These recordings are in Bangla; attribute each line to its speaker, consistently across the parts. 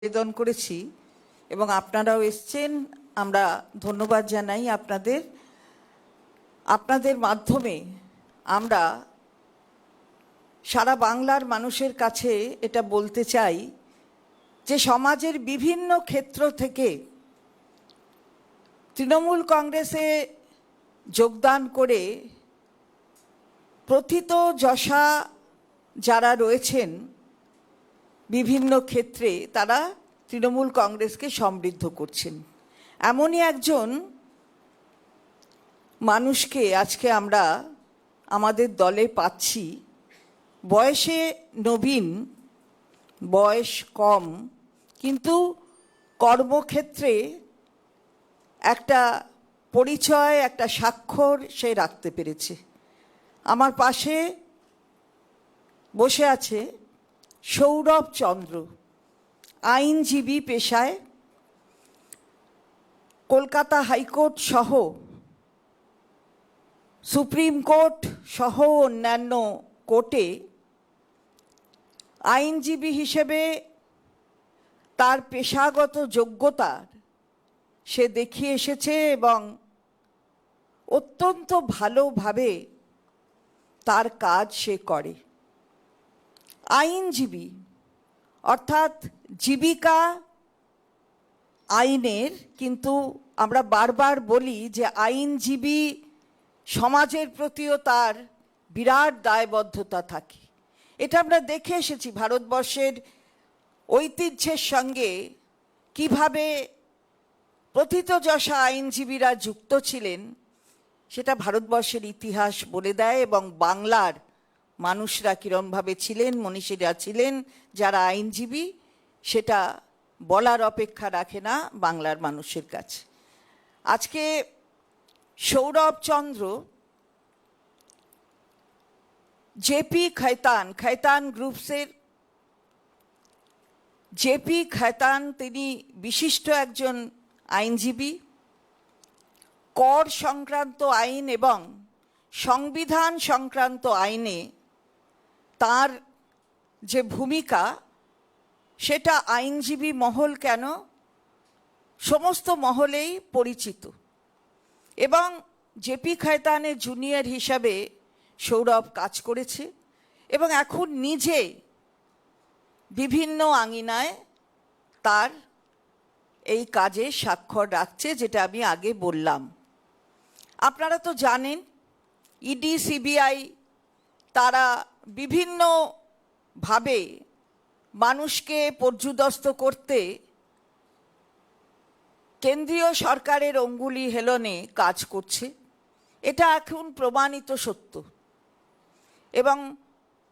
Speaker 1: আবেদন করেছি এবং আপনারাও এসছেন। আমরা ধন্যবাদ জানাই আপনাদের। আপনাদের মাধ্যমে আমরা সারা বাংলার মানুষের কাছে এটা বলতে চাই যে সমাজের বিভিন্ন ক্ষেত্র থেকে তৃণমূল কংগ্রেসে যোগদান করে প্রথিতযশা যারা রয়েছেন বিভিন্ন ক্ষেত্রে তারা তৃণমূল কংগ্রেসকে সমৃদ্ধ করছেন। এমনই একজন মানুষকে আজকে আমরা আমাদের দলে পাচ্ছি। বয়সে নবীন, বয়স কম, কিন্তু কর্মক্ষেত্রে একটা পরিচয়, একটা স্বাক্ষর সে রাখতে পেরেছে। আমার পাশে বসে আছে সৌরভ চন্দ্র, আইনজীবী পেশায়। কলকাতা হাইকোর্ট সহ সুপ্রিম কোর্ট সহ অন্যান্য কোর্টে আইনজীবী হিসেবে তার পেশাগত যোগ্যতার সে দেখিয়ে এসেছে এবং অত্যন্ত ভালোভাবে তার কাজ সে করে। আইনজীবী অর্থাৎ জীবিকা আইনের, কিন্তু আমরা বারবার বলি যে আইনজীবী সমাজের প্রতিও তার বিরাট দায়বদ্ধতা থাকে। এটা আমরা দেখে এসেছি ভারতবর্ষের ঐতিহ্যের সঙ্গে কিভাবে প্রথিতযশা আইনজীবীরা যুক্ত ছিলেন, সেটা ভারতবর্ষের ইতিহাস বলে দেয়। এবং বাংলার মানুষরা কীরমভাবে ছিলেন, মনীষীরা ছিলেন যারা আইনজীবী, সেটা বলার অপেক্ষা রাখে না বাংলার মানুষের কাছে। আজকে সৌরভ চন্দ্র জেপি খৈতান গ্রুপসের জেপি খৈতান, তিনি বিশিষ্ট একজন আইনজীবী। কর সংক্রান্ত আইন এবং সংবিধান সংক্রান্ত আইনে তার যে ভূমিকা, সেটা আইনজীবী মহল কেন সমস্ত মহলেই পরিচিত। এবং জেপি খৈতানের জুনিয়র হিসাবে সৌরভ কাজ করেছে এবং এখন নিজে বিভিন্ন আঙিনায় তার এই কাজে স্বাক্ষর রাখছে, যেটা আমি আগে বললাম। আপনারা তো জানেন ইডি, সিবিআই তারা বিভিন্নভাবে মানুষকে পর্যুদস্ত করতে কেন্দ্রীয় সরকারের অঙ্গুলি হেলনে কাজ করছে। এটা এখন প্রমাণিত সত্য। এবং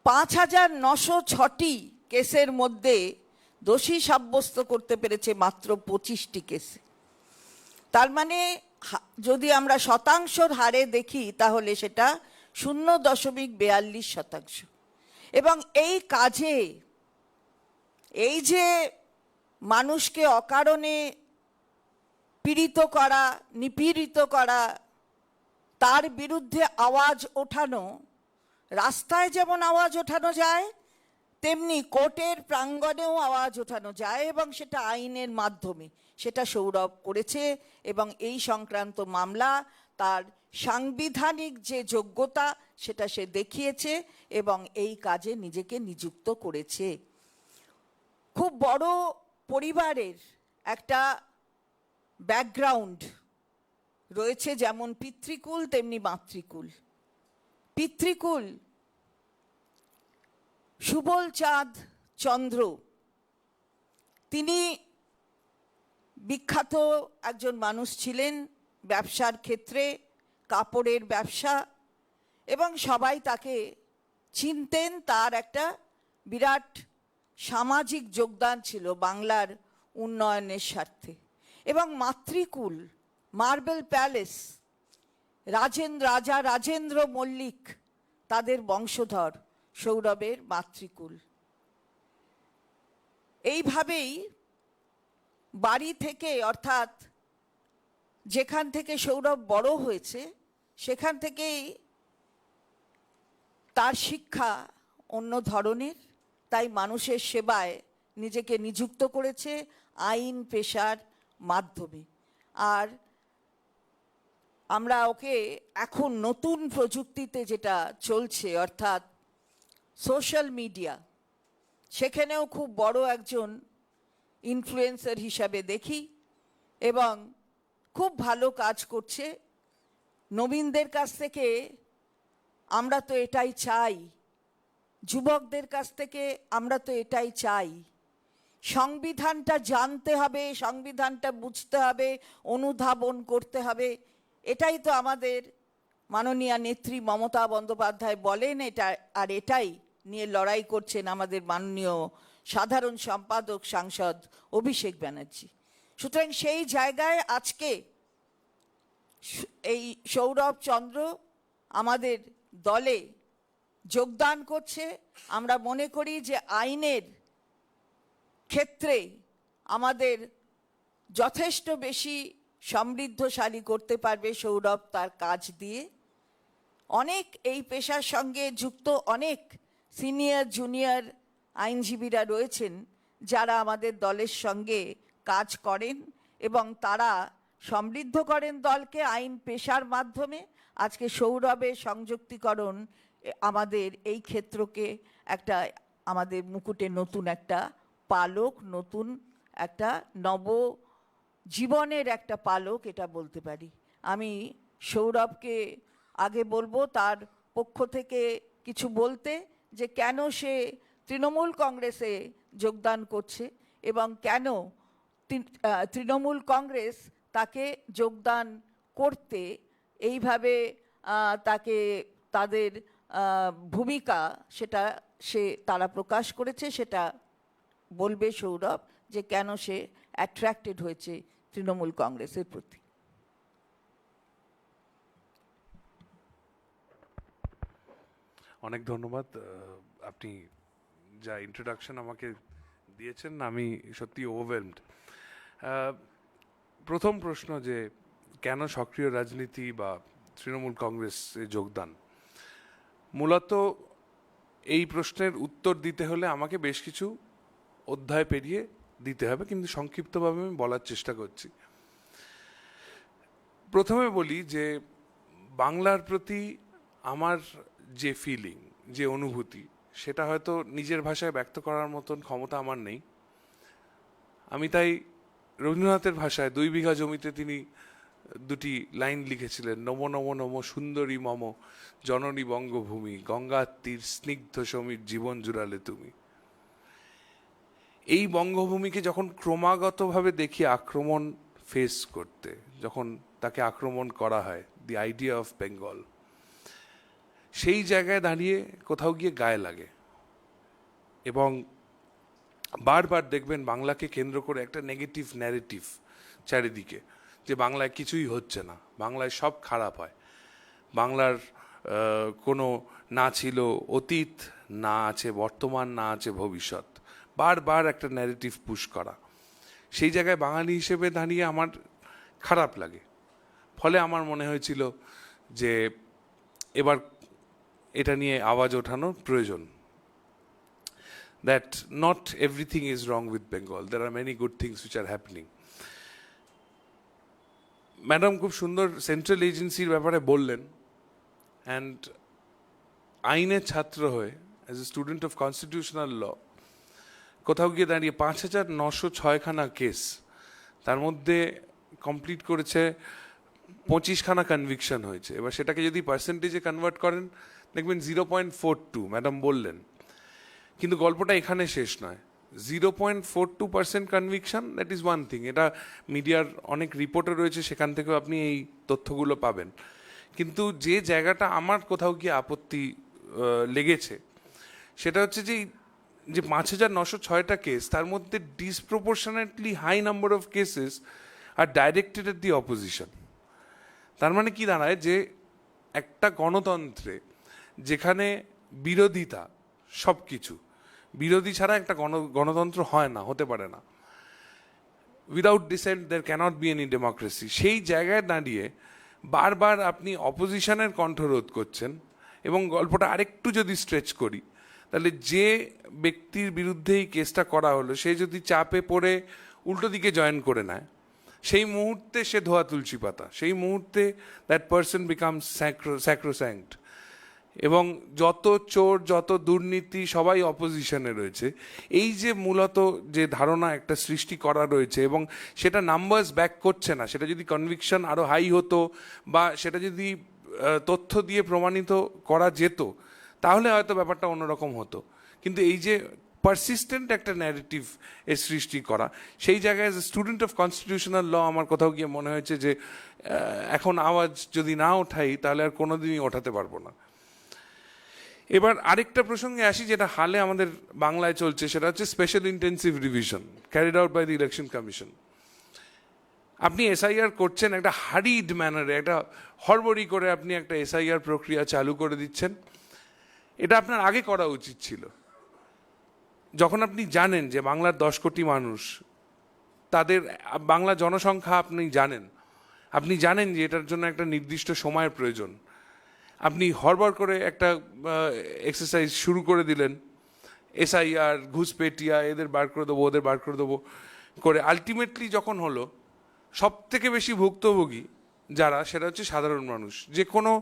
Speaker 1: ৫,৯০৬টি কেসের মধ্যে দোষী সাব্যস্ত করতে পেরেছে মাত্র ২৫টি কেসে। তার মানে যদি আমরা শতাংশর হারে দেখি তাহলে সেটা 0.৪২%। এবং এই কাজে এই যে মানুষকে অকারণে পীড়িত করা, নিপীড়িত করা, তার বিরুদ্ধে আওয়াজ ওঠানো, রাস্তায় যেমন আওয়াজ ওঠানো যায় তেমনি কোর্টের প্রাঙ্গণেও আওয়াজ ওঠানো যায়, এবং সেটা আইনের মাধ্যমে। সেটা সৌরভ করেছে এবং এই সংক্রান্ত মামলা তার সাংবিধানিক যে যোগ্যতা সেটা সে দেখিয়েছে এবং এই কাজে নিজেকে নিযুক্ত করেছে। খুব বড় পরিবারের একটা ব্যাকগ্রাউন্ড রয়েছে, যেমন পিতৃকুল তেমনি মাতৃকুল। পিতৃকুল সুবল চাঁদ চন্দ্র, তিনি বিখ্যাত একজন মানুষ ছিলেন ব্যবসার ক্ষেত্রে, কাপড়ের ব্যবসা, এবং সবাই তাকে চিনতেন। তার একটা বিরাট সামাজিক যোগদান ছিল বাংলার উন্নয়নের স্বার্থে। এবং মাতৃকুল মার্বেল প্যালেস, রাজা রাজেন্দ্র মল্লিক তাদের বংশধর সৌরভের মাতৃকুল। এইভাবেই বাড়ি থেকে, অর্থাৎ যেখান থেকে সৌরভ বড় হয়েছে সেখান থেকেই তার শিক্ষা অন্য ধরনের। তাই মানুষের সেবায় নিজেকে নিযুক্ত করেছে আইন পেশার মাধ্যমে। আর আমরা ওকে এখন নতুন প্রযুক্তিতে যেটা চলছে অর্থাৎ সোশ্যাল মিডিয়া, সেখানেও খুব বড় একজন ইনফ্লুয়েন্সার হিসাবে দেখি এবং খুব ভালো কাজ করছে। নবীনদের কাছ থেকে আমরা তো এটাই চাই, যুবকদের কাছ থেকে আমরা তো এটাই চাই, সংবিধানটা জানতে হবে, সংবিধানটা বুঝতে হবে, অনুধাবন করতে হবে। এটাই তো আমাদের মাননীয়া নেত্রী মমতা বন্দ্যোপাধ্যায় বলেন, এটা আর এটাই নিয়ে লড়াই করছেন আমাদের মাননীয় সাধারণ সম্পাদক সাংসদ অভিষেক ব্যানার্জি। সুতরাং সেই জায়গায় আজকে এই সৌরভ চন্দ্র আমাদের দলে যোগদান করছে। আমরা মনে করি যে আইনের ক্ষেত্রে আমাদের যথেষ্ট বেশি সমৃদ্ধশালী করতে পারবে সৌরভ তার কাজ দিয়ে। অনেক এই পেশার সঙ্গে যুক্ত অনেক সিনিয়র জুনিয়র আইনজীবীরা রয়েছেন যারা আমাদের দলের সঙ্গে কাজ করেন এবং তারা সমৃদ্ধ করেন দলকে আইন পেশার মাধ্যমে। আজকে সৌরভের সংযুক্তিকরণ আমাদের এই ক্ষেত্রকে একটা আমাদের মুকুটে নতুন একটা পালক, নতুন একটা নব জীবনের একটা পালক, এটা বলতে পারি। আমি সৌরভকে আগে বলবো তার পক্ষ থেকে কিছু বলতে, যে কেন সে তৃণমূল কংগ্রেসে যোগদান করছে এবং কেন তৃণমূল কংগ্রেস তাকে যোগদান করতে এইভাবে তাকে তাদের ভূমিকা সেটা তারা প্রকাশ করেছে, সেটা বলবে সৌরভ যে কেন সে অ্যাট্রাক্টেড হয়েছে তৃণমূল কংগ্রেসের প্রতি।
Speaker 2: অনেক ধন্যবাদ। আপনি যা ইন্ট্রোডাকশন আমাকে দিয়েছেন, আমি সত্যি ওভারওয়েলমড। প্রথম প্রশ্ন যে কেন সক্রিয় রাজনীতি বা তৃণমূল কংগ্রেসে যোগদান, মূলত এই প্রশ্নের উত্তর দিতে হলে আমাকে বেশ কিছু অধ্যায় পেরিয়ে দিতে হবে, কিন্তু সংক্ষিপ্তভাবে আমি বলার চেষ্টা করছি। প্রথমে বলি যে বাংলার প্রতি আমার যে ফিলিং, যে অনুভূতি, সেটা হয়তো নিজের ভাষায় ব্যক্ত করার মতন ক্ষমতা আমার নেই। আমি তাই রবীন্দ্রনাথের ভাষায় 2 বিঘা জমিতে তিনি দুটি লাইন লিখেছিলেন, নম নম নম সুন্দরী মম জননী বঙ্গভূমি, গঙ্গার তীর স্নিগ্ধ সমীর জীবন জুড়ালে তুমি। এই বঙ্গভূমিকে যখন ক্রমাগতভাবে দেখি আক্রমণ ফেস করতে, যখন তাকে আক্রমণ করা হয়, দি আইডিয়া অফ বেঙ্গল, সেই জায়গায় দাঁড়িয়ে কোথাও গিয়ে গায়ে লাগে। এবং বারবার দেখবেন বাংলাকে কেন্দ্র করে একটা নেগেটিভ ন্যারেটিভ চারিদিকে, যে বাংলায় কিছুই হচ্ছে না, বাংলায় সব খারাপ হয়, বাংলার কোনো না ছিল অতীত, না আছে বর্তমান, না আছে ভবিষ্যৎ, বারবার একটা ন্যারেটিভ পুশ করা। সেই জায়গায় বাঙালি হিসেবে দাঁড়িয়ে আমার খারাপ লাগে। ফলে আমার মনে হয়েছিল যে এবার এটা নিয়ে আওয়াজ ওঠানোর প্রয়োজন, that not everything is wrong with Bengal. There are many good things which are happening. Madam খুব সুন্দর সেন্ট্রাল এজেন্সির ব্যাপারে বললেন, অ্যান্ড আইনের ছাত্র হয়ে as a student of constitutional law কোথাও গিয়ে দাঁড়িয়ে 5,906খানা কেস, তার মধ্যে কমপ্লিট করেছে 25খানা কনভিকশন হয়েছে। এবার সেটাকে যদি পার্সেন্টেজে কনভার্ট করেন দেখবেন 0.42, ম্যাডাম বললেন। কিন্তু গল্পটা এখানে শেষ নয়। 0.42% conviction, that is one thing. এটা মিডিয়ার অনেক রিপোর্টে রয়েছে, সেখান থেকেও আপনি এই তথ্যগুলো পাবেন। কিন্তু যে জায়গাটা আমার কোথাও গিয়ে আপত্তি লেগেছে সেটা হচ্ছে যে 5,906টা কেস, তার মধ্যে disproportionately high number of cases are directed at the opposition. তার মানে কি দাঁড়ায়, যে একটা গণতন্ত্রে যেখানে বিরোধিতা সব কিছু, বিরোধী ছাড়া একটা গণতন্ত্র হয় না, হতে পারে না। Without dissent there can't be any democracy. সেই জায়গায় দাঁড়িয়ে বারবার আপনি অপোজিশনের কণ্ঠরোধ করছেন। এবং গল্পটা আরেকটু যদি স্ট্রেচ করি তাহলে যে ব্যক্তির বিরুদ্ধে এই কেসটা করা হলো সে যদি চাপে পড়ে উল্টো দিকে জয়েন করে নেয়, সেই মুহূর্তে সে ধোয়া তুলসী পাতা, সেই মুহূর্তে দ্যাট পার্সন বিকামস স্যাক্রোস্যাঙ্ক্ট। এবং যত চোর, যত দুর্নীতি, সবাই অপোজিশনে রয়েছে। এই যে মূলত যে ধারণা একটা সৃষ্টি করা রয়েছে, এবং সেটা নাম্বারস ব্যাক করছে না, সেটা যদি কনভিকশন আরও হাই হতো বা সেটা যদি তথ্য দিয়ে প্রমাণিত করা যেত, তাহলে হয়তো ব্যাপারটা অন্যরকম হতো। কিন্তু এই যে পারসিস্টেন্ট একটা ন্যারেটিভ এর সৃষ্টি করা, সেই জায়গায় as a student of constitutional law আমার কোথাও গিয়ে মনে হয়েছে যে এখন আওয়াজ যদি না ওঠাই তাহলে আর কোনোদিনই ওঠাতে পারবো না। এবার আরেকটা প্রসঙ্গে আসি, যেটা হালে আমাদের বাংলায় চলছে, সেটা হচ্ছে special intensive revision carried out by the election commission. আপনি এসআইআর করছেন একটা হারিড ম্যানারে, একটা হড়বড়ি করে আপনি একটা এসআইআর প্রক্রিয়া চালু করে দিচ্ছেন। এটা আপনার আগে করা উচিত ছিল, যখন আপনি জানেন যে বাংলার 10 কোটি মানুষ, তাদের বাংলা জনসংখ্যা আপনি জানেন যে এটার জন্য একটা নির্দিষ্ট সময়ের প্রয়োজন। আপনি হড়বড় করে একটা এক্সারসাইজ শুরু করে দিলেন, এসআইআর, ঘুষপেটিয়া, এদের বার করে দেবো, ওদের বার করে দেবো করে। আলটিমেটলি যখন হলো, সব থেকে বেশি ভুক্তভোগী যারা, সেটা হচ্ছে সাধারণ মানুষ। যে কোনো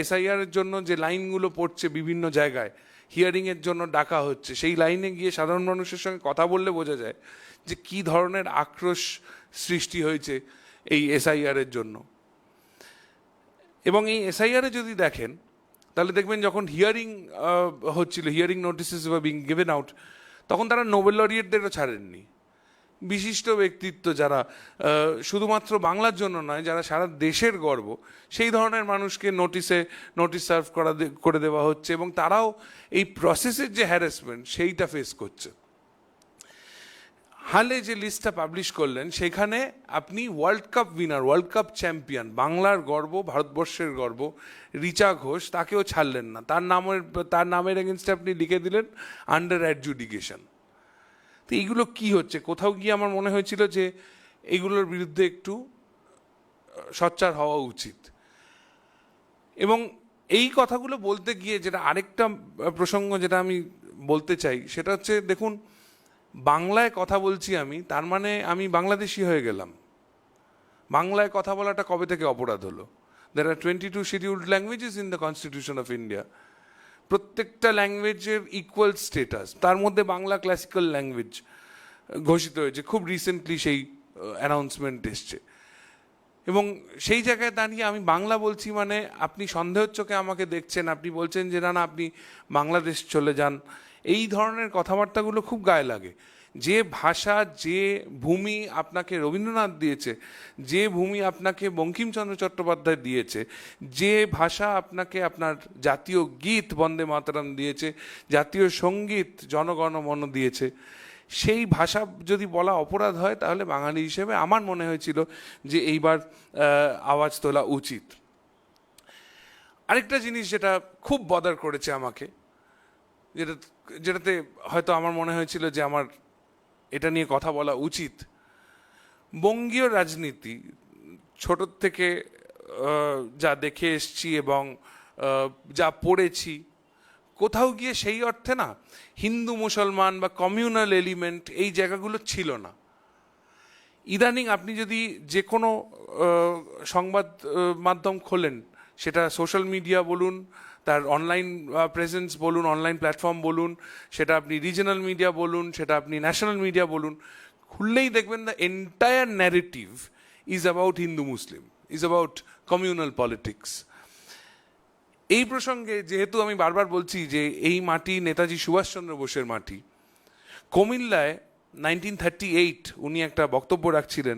Speaker 2: এসআইআরের জন্য যে লাইনগুলো পড়ছে বিভিন্ন জায়গায়, হিয়ারিংয়ের জন্য ডাকা হচ্ছে, সেই লাইনে গিয়ে সাধারণ মানুষের সঙ্গে কথা বললে বোঝা যায় যে কী ধরনের আক্রোশ সৃষ্টি হয়েছে এই এসআইআরের জন্য। এবং এই এসআইআরে যদি দেখেন, তাহলে দেখবেন যখন হিয়ারিং হচ্ছিল, hearing notices were being given out, তখন তারা নোবেল লরিয়েটদেরও ছাড়েননি। বিশিষ্ট ব্যক্তিত্ব যারা শুধুমাত্র বাংলার জন্য নয়, যারা সারা দেশের গর্ব, সেই ধরনের মানুষকে নোটিস সার্ভ করে দেওয়া হচ্ছে, এবং তারাও এই প্রসেসের যে হ্যারাসমেন্ট সেইটা ফেস করছে। হালে যে লিস্টটা পাবলিশ করলেন, সেখানে আপনি world cup winner, world cup champion, বাংলার গর্ব, ভারতবর্ষের গর্ব রিচা ঘোষ, তাকেও ছাড়লেন না। তার নামের এগেনস্টে আপনি লিখে দিলেন আন্ডার অ্যাডজুডিকেশন। তো এইগুলো কি হচ্ছে? কোথাও গিয়ে আমার মনে হয়েছিল যে এগুলোর বিরুদ্ধে একটু সোচ্চার হওয়া উচিত। এবং এই কথাগুলো বলতে গিয়ে যেটা আরেকটা প্রসঙ্গ যেটা আমি বলতে চাই, সেটা হচ্ছে, দেখুন, বাংলায় কথা বলছি আমি, তার মানে আমি বাংলাদেশি হয়ে গেলাম। বাংলায় কথা বলাটা কবে থেকে অপরাধ হলো? There are 22 scheduled languages in the Constitution of India. প্রত্যেকটা ল্যাঙ্গুয়েজের ইকুয়াল স্টেটাস, তার মধ্যে বাংলা ক্লাসিক্যাল ল্যাঙ্গুয়েজ ঘোষিত হয়েছে, খুব রিসেন্টলি সেই অ্যানাউন্সমেন্ট এসছে। এবং সেই জায়গায় দাঁড়িয়ে আমি বাংলা বলছি মানে আপনি সন্দেহের চোখে আমাকে দেখছেন, আপনি বলছেন যে না আপনি বাংলাদেশ চলে যান। এই ধরনের কথাবার্তাগুলো খুব গায়ে লাগে। যে ভাষা, যে ভূমি আপনাকে রবীন্দ্রনাথ দিয়েছে, যে ভূমি আপনাকে বঙ্কিমচন্দ্র চট্টোপাধ্যায় দিয়েছে, যে ভাষা আপনাকে আপনার জাতীয় গীত বন্দে মাতরম দিয়েছে, জাতীয় সঙ্গীত জনগণ মন দিয়েছে, সেই ভাষা যদি বলা অপরাধ হয়, তাহলে বাঙালি হিসেবে আমার মনে হয়েছিল যে এইবার আওয়াজ তোলা উচিত। আরেকটা জিনিস যেটা খুব বদার করেছে আমাকে, যেটাতে হয়তো আমার মনে হয়েছিল যে আমার এটা নিয়ে কথা বলা উচিত, বঙ্গীয় রাজনীতি ছোটোর থেকে যা দেখে এসছি এবং যা পড়েছি, কোথাও গিয়ে সেই অর্থে না হিন্দু মুসলমান বা কমিউনাল এলিমেন্ট এই জায়গাগুলো ছিল না। ইদানিং আপনি যদি যে কোনো সংবাদ মাধ্যম খোলেন, সেটা সোশ্যাল মিডিয়া বলুন, তার অনলাইন প্রেজেন্স বলুন, অনলাইন প্ল্যাটফর্ম বলুন, সেটা আপনি রিজনাল মিডিয়া বলুন, সেটা আপনি ন্যাশনাল মিডিয়া বলুন, খুললেই দেখবেন the entire narrative is about Hindu Muslim, is about communal politics. এই প্রসঙ্গে যেহেতু আমি বারবার বলছি যে এই মাটি নেতাজি সুভাষচন্দ্র বোসের মাটি, কুমিল্লায় 1938 উনি একটা বক্তব্য রাখছিলেন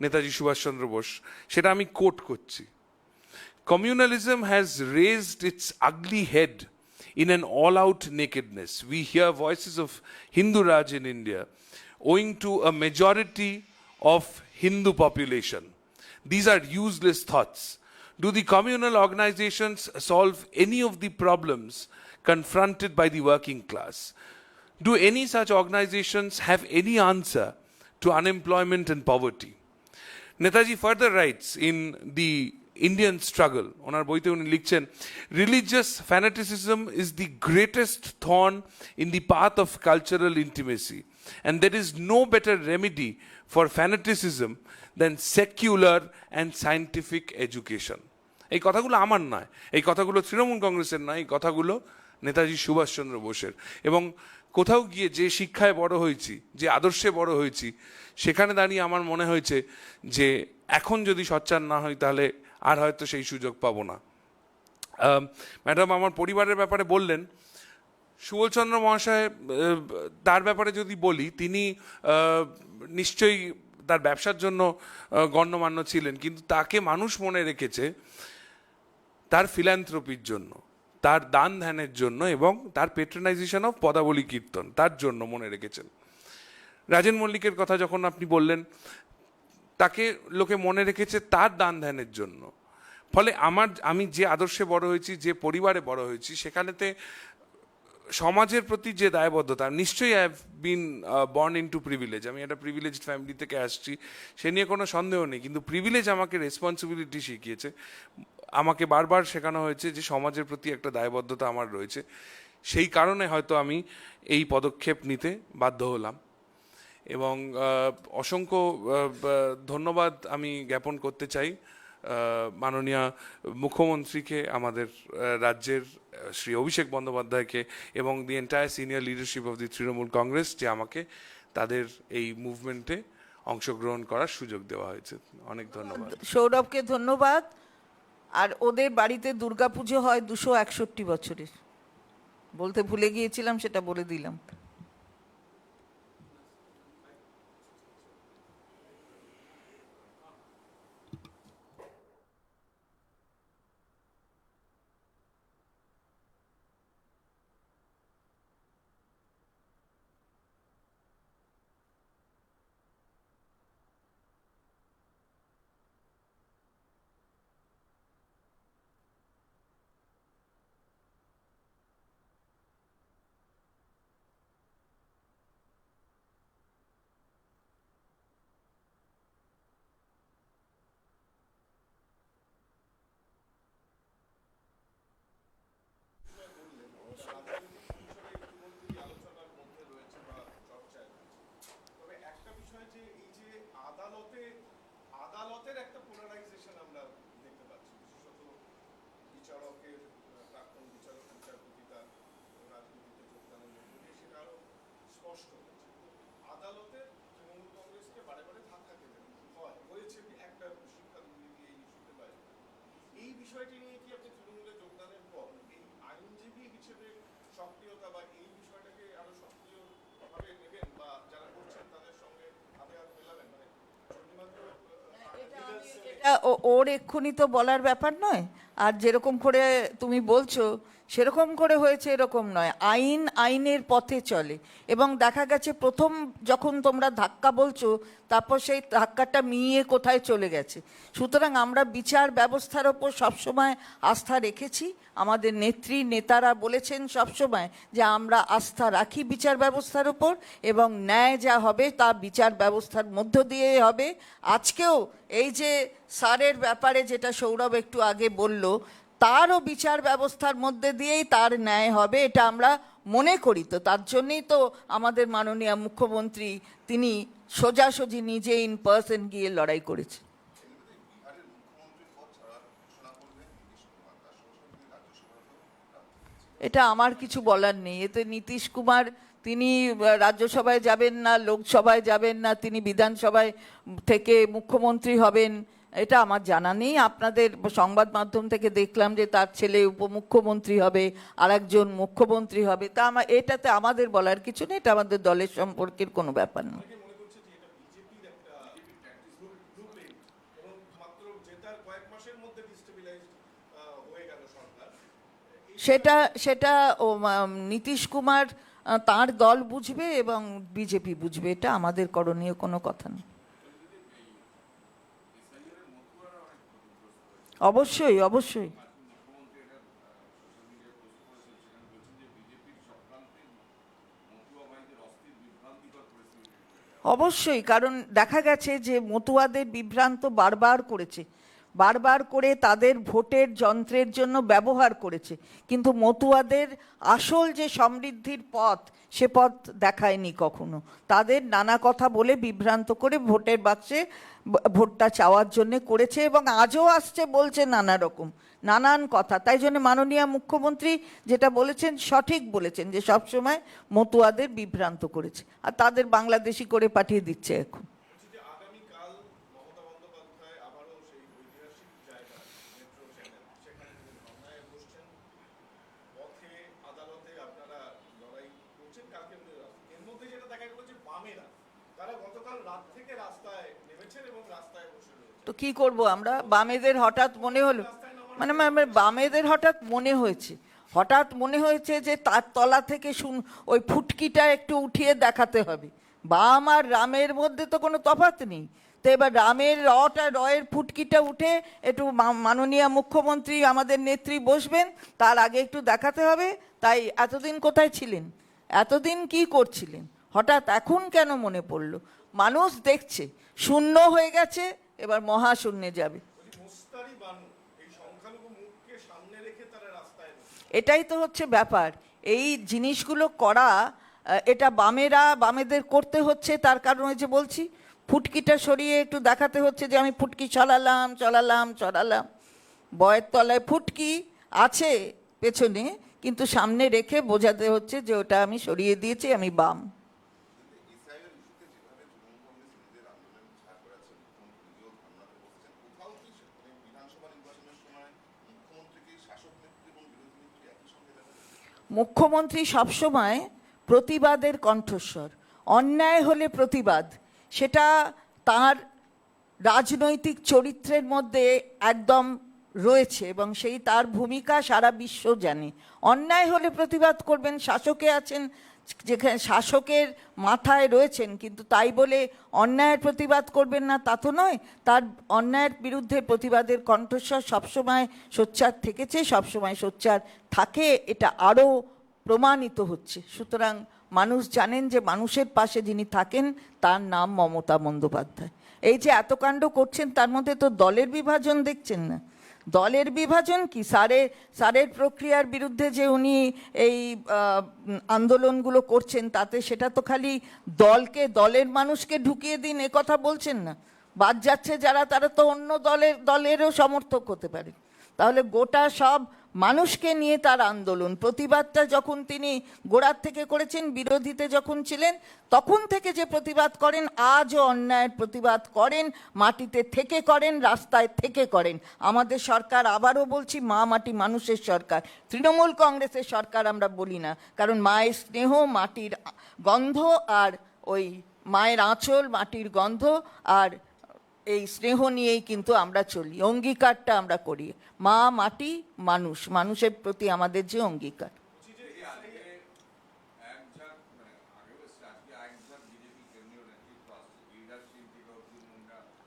Speaker 2: নেতাজি সুভাষচন্দ্র বোস, সেটা আমি কোট করছি: Communalism has raised its ugly head in an all-out nakedness. We hear voices of Hindu Raj in India, owing to a majority of Hindu population. These are useless thoughts. Do the communal organizations solve any of the problems confronted by the working class? Do any such organizations have any answer to unemployment and poverty? Netaji further writes in the Indian struggle. ওনার বইতে উনি লিখছেন, religious fanaticism is the greatest thorn in the path of cultural intimacy, and there is no better remedy for fanaticism than secular and scientific education. এই কথাগুলো আমার নয়, এই কথাগুলো তৃণমূল কংগ্রেসের নয়, এই কথাগুলো নেতাজি সুভাষচন্দ্র বোসের। এবং কোথাও গিয়ে যে শিক্ষায় বড় হয়েছি, যে আদর্শে বড় হয়েছি, সেখানে দাঁড়িয়ে আমার মনে হয়েছে যে এখন যদি সোচ্চার না হই তাহলে আর হয়তো সেই সুযোগ পাবো না। ম্যাডাম আমার পরিবারের ব্যাপারে বললেন, সুবলচন্দ্র মহাশয়, তার ব্যাপারে যদি বলি, তিনি নিশ্চয়ই তার ব্যবসার জন্য গণ্যমান্য ছিলেন, কিন্তু তাকে মানুষ মনে রেখেছে তার ফিল্যান্থ্রপির জন্য, তার দান ধ্যানের জন্য এবং তার পেট্রোনাইজেশন অফ পদাবলী কীর্তন, তার জন্য মনে রেখেছেন। রাজেন মল্লিকের কথা যখন আপনি বললেন, তাকে লোকে মনে রেখেছে তার দান ধ্যানের জন্য। ফলে আমি যে আদর্শে বড় হয়েছি, যে পরিবারে বড় হয়েছি, সেখানেতে সমাজের প্রতি যে দায়বদ্ধতা, নিশ্চয়ই I have been born into privilege, আমি একটা প্রিভিলেজড ফ্যামিলি থেকে আসছি, সে নিয়ে কোনো সন্দেহ নেই, কিন্তু প্রিভিলেজ আমাকে রেসপন্সিবিলিটি শিখিয়েছে। আমাকে বারবার শেখানো হয়েছে যে সমাজের প্রতি একটা দায়বদ্ধতা আমার রয়েছে। সেই কারণে হয়তো আমি এই পদক্ষেপ নিতে বাধ্য হলাম। এবং অসংখ্য ধন্যবাদ আমি জ্ঞাপন করতে চাই মাননীয় মুখ্যমন্ত্রীকে, আমাদের রাজ্যের শ্রী অভিষেক বন্দ্যোপাধ্যায়কে এবং the entire senior leadership of the Trinamool Congress, যে আমাকে তাদের এই মুভমেন্টে অংশগ্রহণ করার সুযোগ দেওয়া হয়েছে। অনেক ধন্যবাদ।
Speaker 1: সৌরভকে ধন্যবাদ। আর ওদের বাড়িতে দুর্গাপুজো হয় 261 বছরের, বলতে ভুলে গিয়েছিলাম, সেটা বলে দিলাম।
Speaker 3: আদালতের একটা পোলারাইজেশন আমরা দেখতে পাচ্ছি, বিশেষত বিচারকের, প্রাক্তন বিচারক, বিচারপতি তার রাজনীতিতে যোগদানের মধ্যে দিয়ে সেটা আরো স্পষ্ট হয়েছে। আদালতের তৃণমূল কংগ্রেসকে বারে বারে ধাক্কা খেতে হয়েছে একটা শিক্ষা দুর্নীতি এই ইস্যুতে বাইরে। এই বিষয়টি নিয়ে কি আপনি তৃণমূলে যোগদানের পর এই আইনজীবী হিসেবে সক্রিয়তা বা এই বিষয়টাকে আরো সক্রিয়ভাবে নেবেন, বা যারা করছেন তাদের সঙ্গে হাতে হাত মেলাবেন? মানে শুধুমাত্র
Speaker 1: এটা ওর এক্ষুনি তো বলার ব্যাপার নয়। আর যেরকম করে তুমি বলছো সেরকম করে হয়েছে এরকম নয়, আইনের পথে চলে। এবং দেখা গেছে প্রথম যখন তোমরা ধাক্কা বলছো, তারপর সেই ধাক্কাটা মিইয়ে কোথায় চলে গেছে। সুতরাং আমরা বিচার ব্যবস্থার ওপর সবসময় আস্থা রেখেছি। আমাদের নেতারা বলেছেন সবসময় যে আমরা আস্থা রাখি বিচার ব্যবস্থার ওপর, এবং ন্যায় যা হবে তা বিচার ব্যবস্থার মধ্য দিয়ে হবে। আজকেও এই যে স্যারের ব্যাপারে যেটা সৌরভ একটু আগে বলল, তারও বিচার ব্যবস্থার মধ্যে দিয়েই তার ন্যায় হবে, এটা আমরা মনে করি। তো তার জন্যই তো আমাদের মাননীয় মুখ্যমন্ত্রী তিনি সোজাসুজি নিজে ইন পার্সন গিয়ে লড়াই করেছেন। এটা আমার কিছু বলার নেই। এতে নীতিশ কুমার তিনি রাজ্যসভায় যাবেন না, লোকসভায় যাবেন না, তিনি বিধানসভায় থেকে মুখ্যমন্ত্রী হবেন, এটা আমার জানা নেই। আপনাদের সংবাদ মাধ্যম থেকে দেখলাম যে তার ছেলে উপমুখ্যমন্ত্রী হবে, আর একজন মুখ্যমন্ত্রী হবে। তা এটাতে আমাদের বলার কিছু নেই, এটা আমাদের দলের সম্পর্কের কোনো ব্যাপার নয়। সেটা নীতিশ কুমার তার দল বুঝবে এবং বিজেপি বুঝবে, এটা আমাদের করণীয় কোনো কথা নেই। অবশ্যই অবশ্যই অবশ্যই, কারণ দেখা গেছে যে মতুয়াদের বিভ্রান্ত বারবার করেছে। বারবার করে তাদের ভোটের যন্ত্রের জন্য ব্যবহার করেছে, কিন্তু মতুয়াদের আসল যে সমৃদ্ধির পথ সে পথ দেখায়নি কখনো। তাদের নানা কথা বলে বিভ্রান্ত করে ভোটের বাক্সে ভোটটা চাওয়ার জন্য করেছে, এবং আজও আসছে বলছে নানান কথা। তাই জন্য মাননীয় মুখ্যমন্ত্রী যেটা বলেছেন সঠিক বলেছেন, যে সবসময় মতুয়াদের বিভ্রান্ত করেছে আর তাদের বাংলাদেশি করে পাঠিয়ে দিচ্ছে এখন।
Speaker 3: যে আগামীকাল মমতা বন্দ্যোপাধ্যায় আবারও সেই ঐতিহাসিক জায়গা মেট্রো চ্যানেল সেখানে তিনি ধর্নায় বসছেন, পথে আদালতে আপনারা লড়াই করছেন কালকে। এর মধ্যে যেটা দেখা গেল যে বামেরা তারা গতকাল রাত থেকে রাস্তায় নেমেছেন এবং রাস্তায় বসে রয়েছে।
Speaker 1: তো কি করব আমরা? বামেদের হঠাৎ মনে হলো, মানে বামেদের হঠাৎ মনে হয়েছে যে তার তলা থেকে ওই ফুটকিটা একটু উঠিয়ে দেখাতে হবে। বাম আর রামের মধ্যে তো কোনো তফাৎ নেই। তো এবার রামের রয়ের ফুটকিটা উঠে একটু মাননীয় মুখ্যমন্ত্রী আমাদের নেত্রী বসবেন, তার আগে একটু দেখাতে হবে। তাই এতদিন কোথায় ছিলেন? এতদিন কি করছিলেন? হঠাৎ এখন কেন মনে পড়লো? মানুষ দেখছে, শূন্য হয়ে গেছে, এবার মহাশূন্যে যাবে।
Speaker 3: মুস্তারি বানু এই সংখ্যালঘু মুখকে সামনে রেখে তারা রাস্তায় বসে।
Speaker 1: এটাই তো হচ্ছে ব্যাপার। এই জিনিসগুলো করা, এটা বামেদের করতে হচ্ছে। তার কারণ ওই যে বলছি, ফুটকিটা সরিয়ে একটু দেখাতে হচ্ছে যে আমি ফুটকি চলালাম। বয়ের তলায় ফুটকি আছে পেছনে, কিন্তু সামনে রেখে বোঝাতে হচ্ছে যে ওটা আমি সরিয়ে দিয়েছি, আমি বাম। মুখ্যমন্ত্রী সবসময় প্রতিবাদের কণ্ঠস্বর। অন্যায় হলে প্রতিবাদ, সেটা তার রাজনৈতিক চরিত্রের মধ্যে একদম রয়েছে, এবং সেই তার ভূমিকা সারা বিশ্ব জানে। অন্যায় হলে প্রতিবাদ করবেন। শাসকে আছেন, যেখানে শাসকের মাথায় রয়েছেন, কিন্তু তাই বলে অন্যায়ের প্রতিবাদ করবেন না তা তো নয়। তার অন্যায়ের বিরুদ্ধে প্রতিবাদের কণ্ঠস্বর সবসময় সোচ্চার থেকেছে, সবসময় সোচ্চার থাকে, এটা আরও প্রমাণিত হচ্ছে। সুতরাং মানুষ জানেন যে মানুষের পাশে যিনি থাকেন তার নাম মমতা বন্দ্যোপাধ্যায়। এই যে এত কাণ্ড করছেন, তার মধ্যে তো দলের বিভাজন দেখছেন না। দলের বিভাজন কি? সারের প্রক্রিয়ার বিরুদ্ধে যে উনি এই আন্দোলনগুলো করছেন, তাতে সেটা তো খালি দলের মানুষকে ঢুকিয়ে দিন এ কথা বলছেন না। বাদ যাচ্ছে যারা, তারা তো অন্য দলেরও সমর্থক হতে পারে। তাহলে গোটা সব মানুষকে নিয়ে তার আন্দোলন। প্রতিবাদটা যখন তিনি গোড়ার থেকে করেছেন, বিরোধীতে যখন ছিলেন তখন থেকে যে প্রতিবাদ করেন, আজও অন্যায়ের প্রতিবাদ করেন, মাটিতে থেকে করেন, রাস্তায় থেকে করেন। আমাদের সরকার, আবারও বলছি, মাটি মানুষের সরকার, তৃণমূল কংগ্রেসের সরকার আমরা বলি না। কারণ মায়ের স্নেহ, মাটির গন্ধ, আর ওই মায়ের আঁচল, মাটির গন্ধ আর এই স্নেহ নিয়েই কিন্তু আমরা চলি, অঙ্গীকারটা আমরা করি। মাটি মানুষ, মানুষের প্রতি আমাদের যে অঙ্গীকার।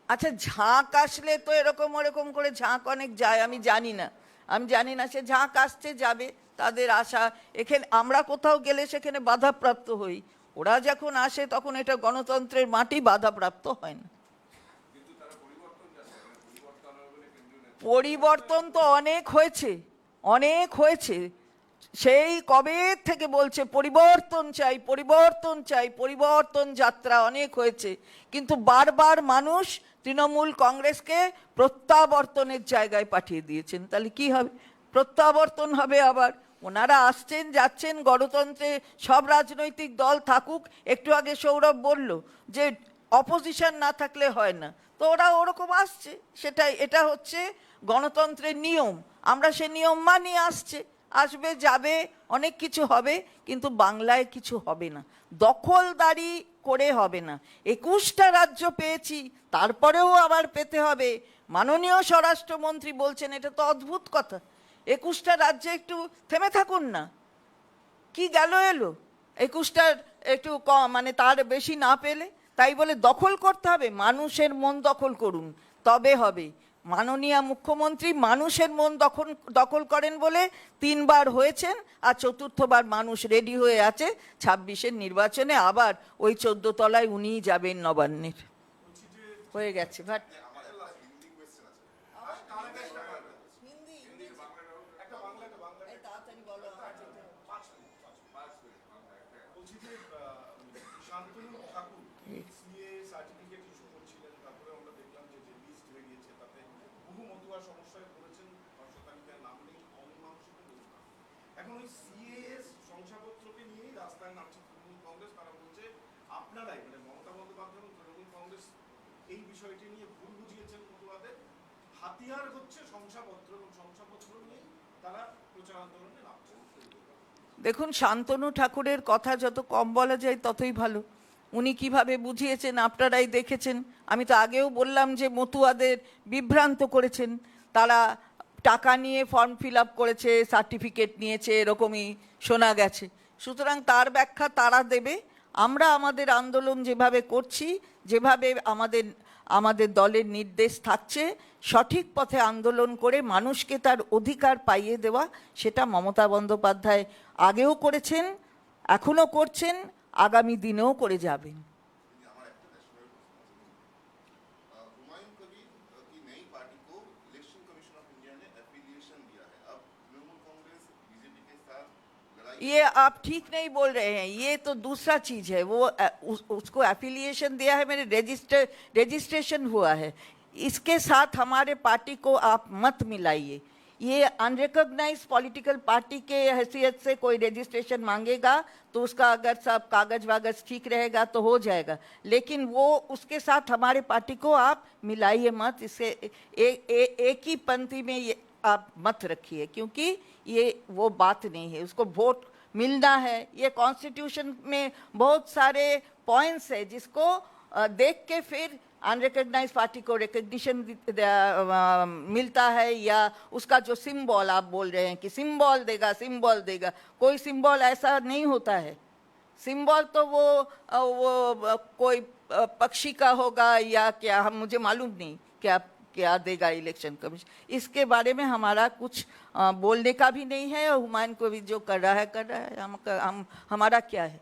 Speaker 1: আচ্ছা, ঝাঁক আসলে তো এরকম ওরকম করে ঝাঁক অনেক যায়, আমি জানি না সে ঝাঁক আসছে যাবে, তাদের আশা। এখানে আমরা কোথাও গেলে সেখানে বাধাপ্রাপ্ত হই, ওরা যখন আসে তখন এটা গণতন্ত্রের মাটি, বাধাপ্রাপ্ত হয় না। পরিবর্তন তো অনেক হয়েছে, সেই কবে থেকে বলছে পরিবর্তন চাই, পরিবর্তন যাত্রা অনেক হয়েছে, কিন্তু বারবার মানুষ তৃণমূল কংগ্রেসকে প্রত্যাবর্তনের জায়গায় পাঠিয়ে দিয়েছেন। তাহলে কি হবে? প্রত্যাবর্তন হবে আবার। ওনারা আসছেন যাচ্ছেন, গণতন্ত্রে সব রাজনৈতিক দল থাকুক। একটু আগে সৌরভ বলল যে অপোজিশন না থাকলে হয় না, তো ওরা ওরকম আসছে, এটা হচ্ছে গণতন্ত্রের নিয়ম। আমরা সে নিয়ম মানি, আসবে যাবে, অনেক কিছু হবে, কিন্তু বাংলায় কিছু হবে না, দখলদারি করে হবে না। 21টা রাজ্য পেয়েছি, তারপরেও আবার পেতে হবে। মাননীয় স্বরাষ্ট্রমন্ত্রী বলছেন, এটা তো অদ্ভুত কথা। 21টা রাজ্যে একটু থেমে থাকুন না, কি গেল এলো 21টার একটু কম, মানে তার বেশি না পেলে তাই বলে দখল করতে হবে? মানুষের মন দখল করুন, তবে হবে। মাননীয় মুখ্যমন্ত্রী মানুষের মন দখল করেন বলে 3বার হয়েছেন, আর 4র্থবার মানুষ রেডি হয়ে আছে 26-এর নির্বাচনে আবার ওই 14 তলায় উনিই যাবেন নবান্নের। হয়ে গেছে ভাট।
Speaker 3: বিষয়টি নিয়ে ভুল বুঝিয়েছেন মতুয়াদের। হাতিয়ার হচ্ছে শংসাপত্র, এবং শংসাপত্র নিয়েই তারা প্রচার আন্দোলনে নামছেন।
Speaker 1: দেখুন, শান্তনু ঠাকুরের কথা যত কম বলা যায় ততই ভালো। উনি কিভাবে বুঝিয়েছেন আপনারাই দেখেছেন। আমি তো আগেও বললাম যে মতুয়াদের বিভ্রান্ত করেছেন। তারা টাকা নিয়ে ফর্ম ফিল আপ করেছে, সার্টিফিকেট নিয়েছে, এরকমই শোনা গেছে। সুতরাং তার ব্যাখ্যা তারা দেবে। আমরা আমাদের আন্দোলন যেভাবে করছি, যেভাবে আমাদের আমাদের দলের নির্দেশ থাকছে, সঠিক পথে আন্দোলন করে মানুষকে তার অধিকার পাইয়ে দেওয়া, সেটা মমতা বন্দ্যোপাধ্যায় আগেও করেছেন, এখনও করছেন, আগামী দিনেও করে যাবেন।
Speaker 4: আমার একটা ন্যাশনাল হুমাयूं कबीर की नई पार्टी को इलेक्शन कमीशन ऑफ इंडिया ने एफिलिएशन दिया है। अब तृणमूल कांग्रेस बीजेपी के साथ लड़ाई
Speaker 1: ये आप ठीक नहीं बोल रहे हैं, ये तो दूसरा चीज है। वो उसको एफिलिएशन दिया है, मेरे रजिस्ट्रेशन हुआ है। इसके साथ हमारे पार्टी को आप मत मिलाइए। ये अनरिकॉग्नाइज पॉलिटिकल पार्टी के हैसियत से कोई रजिस्ट्रेशन मांगेगा तो उसका अगर सब कागज वागज ठीक रहेगा तो हो जाएगा, लेकिन वो उसके साथ हमारे पार्टी को आप मिलाइए मत। इससे एक ही पंक्ति में ये आप मत रखिए, क्योंकि ये वो बात नहीं है। उसको वोट मिलना है, ये कॉन्स्टिट्यूशन में बहुत सारे पॉइंट्स है जिसको देख के फिर अनरिकॉग्नाइज पार्टी को रिकग्निशन मिलता है, या उसका जो सिंबल आप बोल रहे हैं कि सिंबल देगा, कोई सिंबल ऐसा नहीं होता है। सिंबल तो वो कोई पक्षी का होगा या क्या, हम मुझे मालूम नहीं क्या देगा इलेक्शन कमीशन। इसके बारे में हमारा कुछ बोलने का भी नहीं है। और हुमायूं को भी जो कर रहा है हमारा क्या है,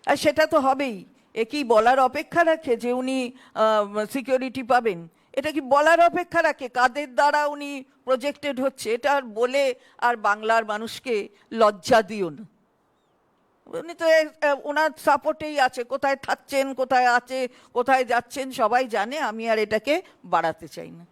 Speaker 1: আর সেটা তো হবেই। এ কি বলার অপেক্ষা রাখে যে উনি সিকিউরিটি পাবেন? এটা কি বলার অপেক্ষা রাখে কাদের দ্বারা উনি প্রজেক্টেড হচ্ছে? এটা আর বলে আর বাংলার মানুষকে লজ্জা দিও না। উনি তো ওনার সাপোর্টেই আছে, কোথায় থাকছেন, কোথায় আছে, কোথায় যাচ্ছেন সবাই জানে। আমি আর এটাকে বাড়াতে চাই না।